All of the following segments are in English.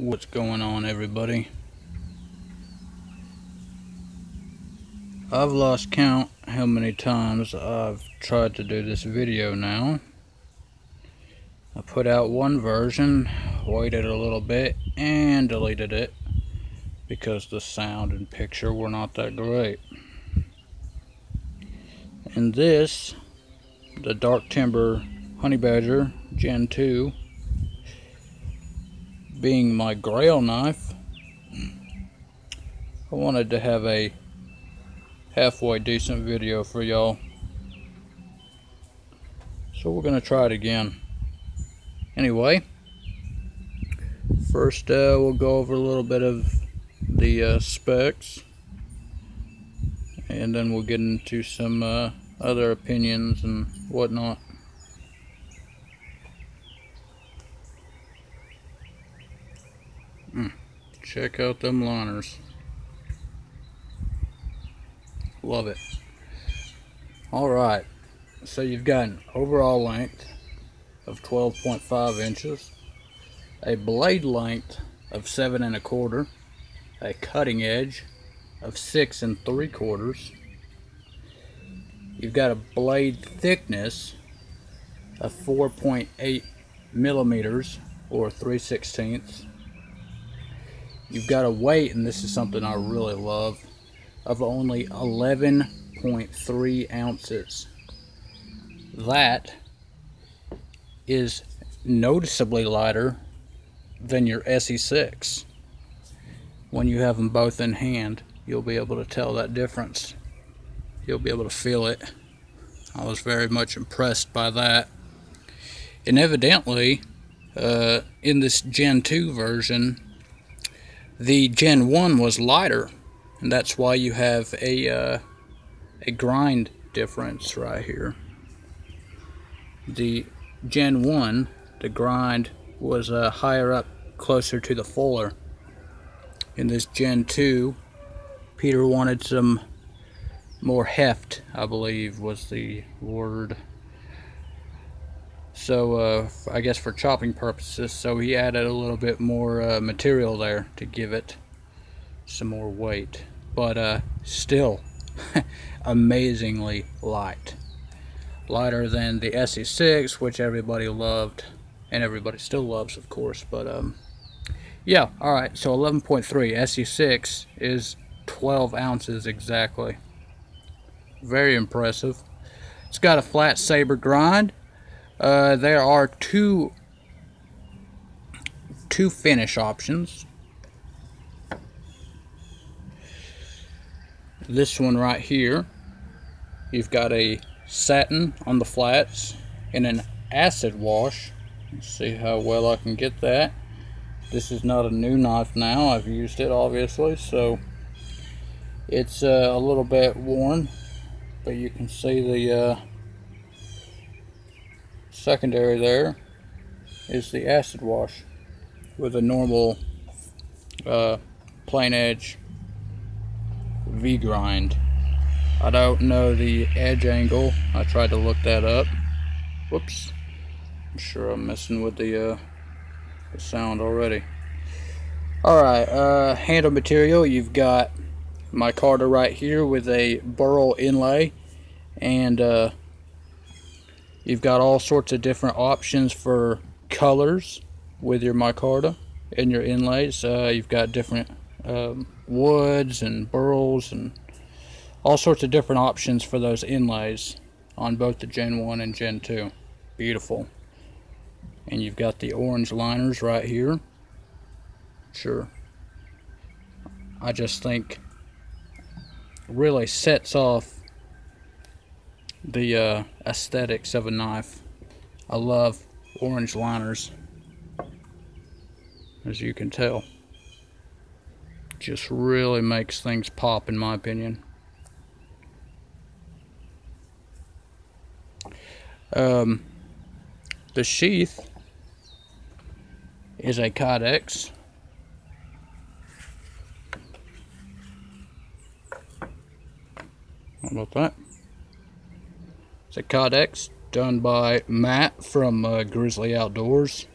What's going on, everybody? I've lost count how many times I've tried to do this video now. I put out one version, waited a little bit, and deleted it because the sound and picture were not that great. And this, the Dark Timber Honey Badger Gen 2, being my grail knife, I wanted to have a halfway decent video for y'all. So we're going to try it again. Anyway, first we'll go over a little bit of the specs, and then we'll get into some other opinions and whatnot. Check out them liners. Love it. Alright, so you've got an overall length of 12.5 inches, a blade length of 7 1/4, a cutting edge of 6 3/4. You've got a blade thickness of 4.8 millimeters or 3/16. You've got a weight, and this is something I really love, of only 11.3 ounces. That is noticeably lighter than your SE6. When you have them both in hand, you'll be able to tell that difference. You'll be able to feel it. I was very much impressed by that. And evidently, in this Gen 2 version, the Gen 1 was lighter, and that's why you have a grind difference right here. The Gen 1, the grind was higher up, closer to the fuller. In this Gen 2, Peter wanted some more heft, I believe was the word. So I guess for chopping purposes, so he added a little bit more material there to give it some more weight. But still amazingly light. Lighter than the SE6, which everybody loved, and everybody still loves, of course. But yeah, alright, so 11.3. SE6 is 12 ounces exactly. Very impressive. It's got a flat saber grind. There are two finish options. This one right here, you've got a satin on the flats and an acid wash. Let's see how well I can get that. This is not a new knife now. I've used it obviously, so it's a little bit worn, but you can see the secondary there is the acid wash with a normal plain edge V grind. I don't know the edge angle. I tried to look that up. Whoops. I'm sure I'm messing with the sound already. Alright, handle material. You've got micarta right here with a burl inlay, and you've got all sorts of different options for colors with your micarta and your inlays. You've got different woods and burls and all sorts of different options for those inlays on both the Gen 1 and Gen 2. Beautiful. And you've got the orange liners right here. Sure. I just think really sets off the aesthetics of a knife. I love orange liners, as you can tell. Just really makes things pop, in my opinion. The sheath is a Codex. How about that? It's a Codex done by Matt from Grizzly Outdoors.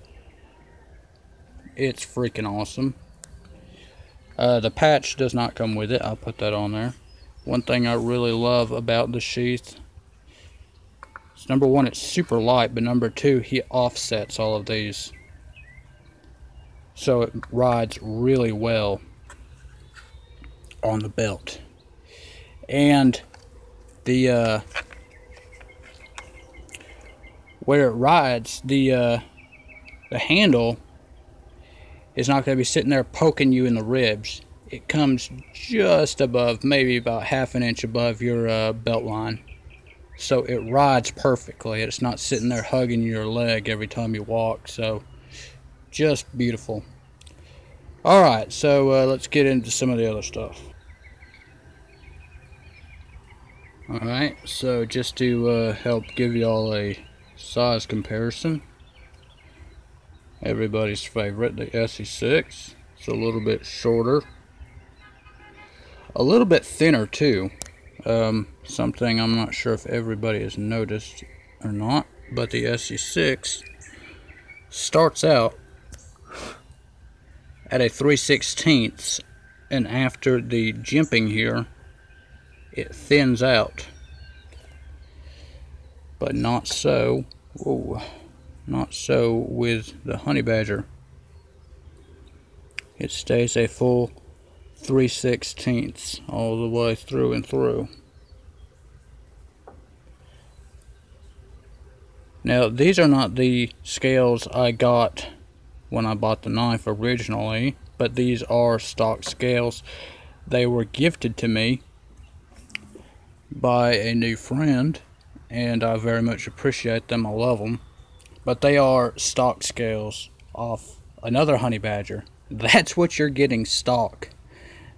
It's freaking awesome. The patch does not come with it. I'll put that on there. One thing I really love about the Sheath is, number one, it's super light, but number two, he offsets all of these. So it rides really well on the belt. And the where it rides, the handle is not going to be sitting there poking you in the ribs. It comes just above, maybe about half an inch above your belt line. So it rides perfectly. It's not sitting there hugging your leg every time you walk. So just beautiful. Alright, so let's get into some of the other stuff. Alright, so just to help give y'all a size comparison, everybody's favorite, the SE6. It's a little bit shorter, a little bit thinner too. Something I'm not sure if everybody has noticed or not, but the SE6 starts out at a 3/16, and after the jimping here, it thins out. But not so. Whoa. Not so with the Honey Badger. It stays a full 3/16 all the way through and through. Now, these are not the scales I got when I bought the knife originally, but these are stock scales. They were gifted to me by a new friend, and I very much appreciate them. I love them. But they are stock scales off another Honey Badger. That's what you're getting stock.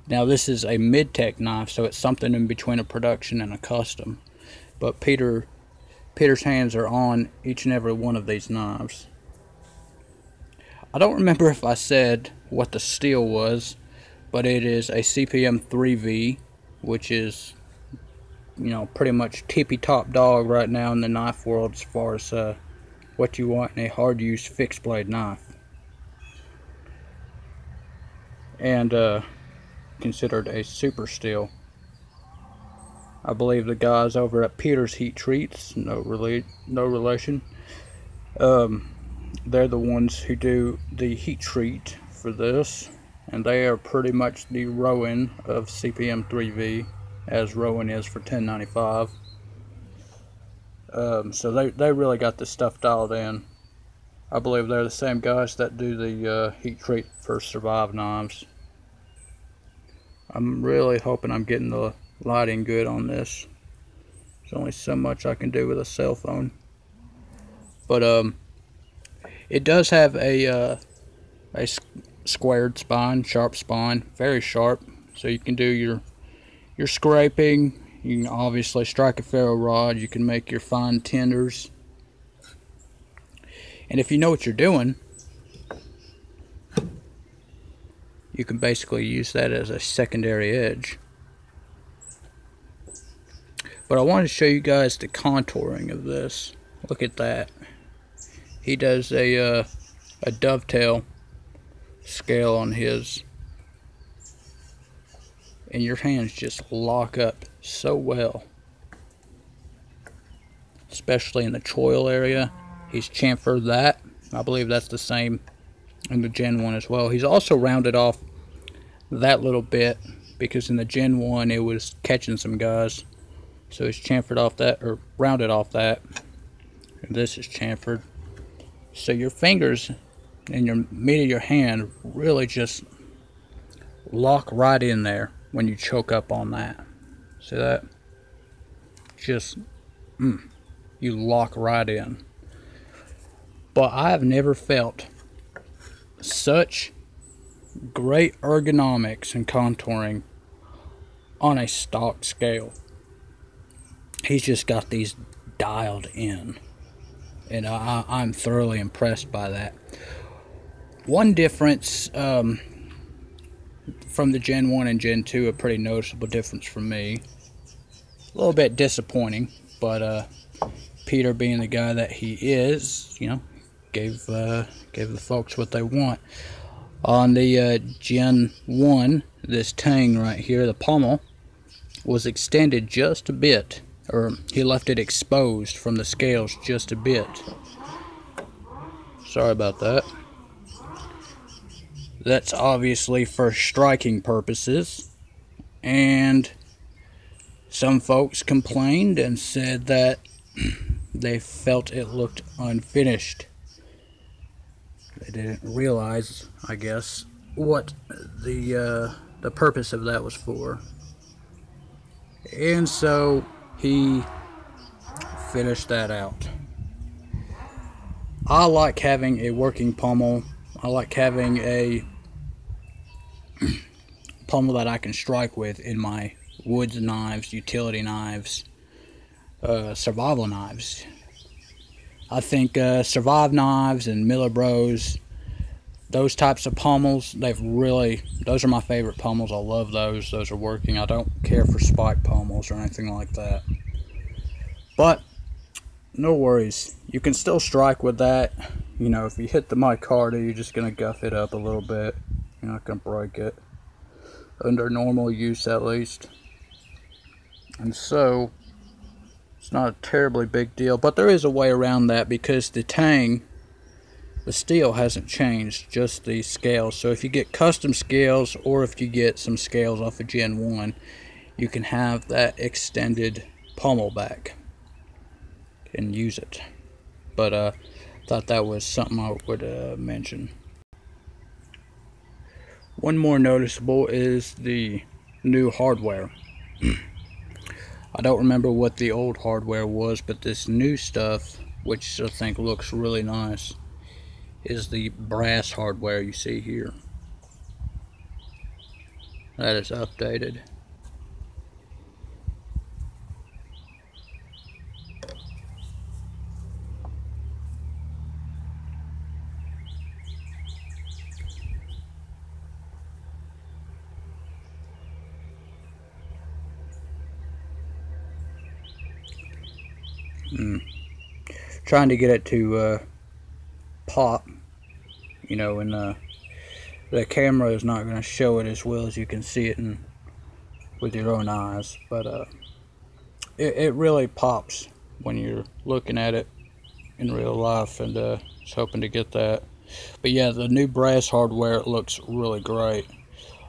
Now, this is a mid-tech knife, so it's something in between a production and a custom. But Peter's hands are on each and every one of these knives. I don't remember if I said what the steel was, but it is a CPM 3V, which is, you know, pretty much tippy-top dog right now in the knife world as far as what you want in a hard-use fixed blade knife. And considered a super steel. I believe the guys over at Peter's Heat Treats, no relation, they're the ones who do the heat treat for this, and they are pretty much the Rowan of CPM 3V, as Rowan is for 1095. So they really got this stuff dialed in. I believe they're the same guys that do the heat treat for Survive knives. I'm really hoping I'm getting the lighting good on this. There's only so much I can do with a cell phone. But it does have a squared spine, sharp spine, very sharp. So you can do your scraping. You can obviously strike a ferro rod. You can make your fine tenders. And if you know what you're doing, you can basically use that as a secondary edge. But I wanted to show you guys the contouring of this. Look at that. He does a dovetail scale on his, and your hands just lock up so well, especially in the choil area. He's chamfered that. I believe that's the same in the Gen 1 as well. He's also rounded off that little bit, because in the Gen 1 it was catching some guys, so he's chamfered off that, or rounded off that, and this is chamfered. So your fingers and your meat of your hand really just lock right in there when you choke up on that. See that? Just, you lock right in. But I have never felt such great ergonomics and contouring on a stock scale. He's just got these dialed in, and I'm thoroughly impressed by that. One difference from the Gen 1 and Gen 2, a pretty noticeable difference for me. A little bit disappointing, but Peter, being the guy that he is, you know, gave the folks what they want. On the Gen 1, this tang right here, the pommel, was extended just a bit, or he left it exposed from the scales just a bit. Sorry about that. That's obviously for striking purposes, and some folks complained and said that they felt it looked unfinished. They didn't realize, I guess, what the purpose of that was for. And so he finished that out. I like having a working pommel. I like having a pommel that I can strike with in my woods knives, utility knives, survival knives. I think survive knives and Miller Bros, those types of pommels, those are my favorite pommels. I love those. Those are working. I don't care for spike pommels or anything like that. But no worries. You can still strike with that. You know, if you hit the micarta, you're just going to guff it up a little bit. You're not going to break it. Under normal use, at least. And so it's not a terribly big deal, but there is a way around that because the tang, the steel hasn't changed, just the scales. So if you get custom scales, or if you get some scales off of Gen 1, you can have that extended pommel back and use it. But thought that was something I would mention. One more noticeable is the new hardware. I don't remember what the old hardware was, but this new stuff, which I think looks really nice, is the brass hardware you see here. That is updated. Trying to get it to pop, you know, and the camera is not going to show it as well as you can see it with your own eyes, but it really pops when you're looking at it in real life, and just hoping to get that. But yeah, the new brass hardware looks really great.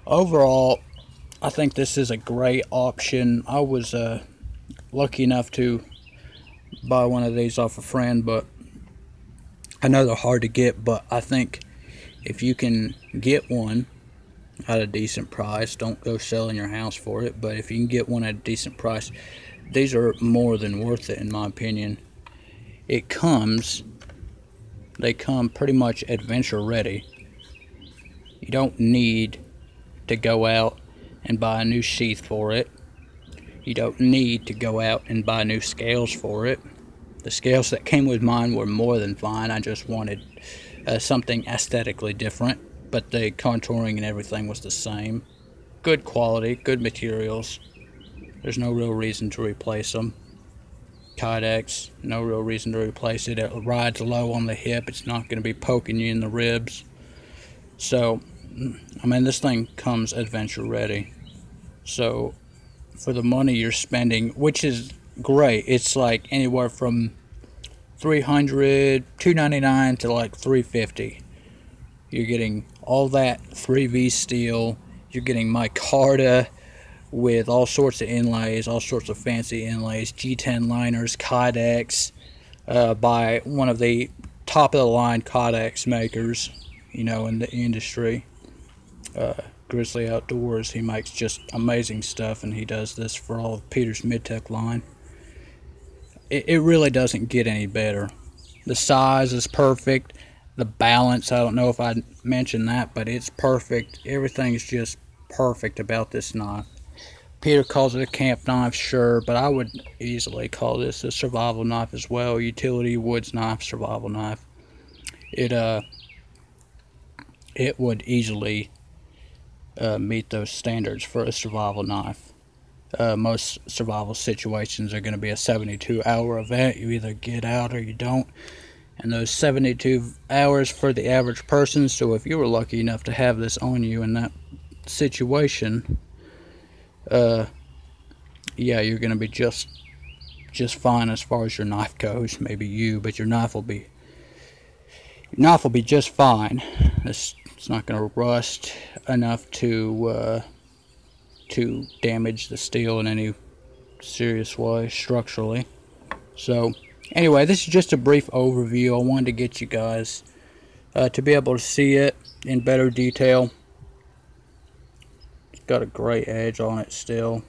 Overall, I think this is a great option. I was lucky enough to buy one of these off a friend, but I know they're hard to get. But I think if you can get one at a decent price, don't go selling your house for it, but if you can get one at a decent price, these are more than worth it in my opinion. They come pretty much adventure ready. You don't need to go out and buy a new sheath for it. You don't need to go out and buy new scales for it. The scales that came with mine were more than fine. I just wanted something aesthetically different, but the contouring and everything was the same. Good quality, good materials. There's no real reason to replace them. Kydex, no real reason to replace it. It rides low on the hip. It's not going to be poking you in the ribs. So, I mean, this thing comes adventure ready. So, for the money you're spending, which is great, it's like anywhere from $300, $299 to like $350. You're getting all that 3V steel. You're getting micarta with all sorts of inlays, all sorts of fancy inlays, G10 liners, Kydex, by one of the top of the line Kydex makers, you know, in the industry. Grizzly Outdoors, he makes just amazing stuff, and he does this for all of Peter's Midtech line. It really doesn't get any better. The size is perfect. The balance, I don't know if I mentioned that, but it's perfect. Everything's just perfect about this knife. Peter calls it a camp knife, sure, but I would easily call this a survival knife as well. Utility woods knife, survival knife. It would easily meet those standards for a survival knife. Most survival situations are going to be a 72-hour event. You either get out or you don't, and those 72 hours for the average person. So if you were lucky enough to have this on you in that situation, yeah, you're gonna be just fine as far as your knife goes. Maybe you, but your knife will be just fine. It's not gonna rust enough to damage the steel in any serious way structurally. So anyway, this is just a brief overview. I wanted to get you guys to be able to see it in better detail. It's got a great edge on it still.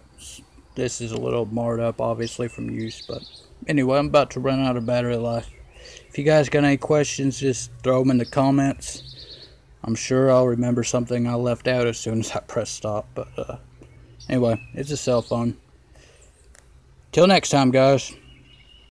This is a little marred up obviously from use, but anyway, I'm about to run out of battery life. If you guys got any questions, just throw them in the comments. I'm sure I'll remember something I left out as soon as I press stop. But anyway, it's a cell phone. Till next time, guys.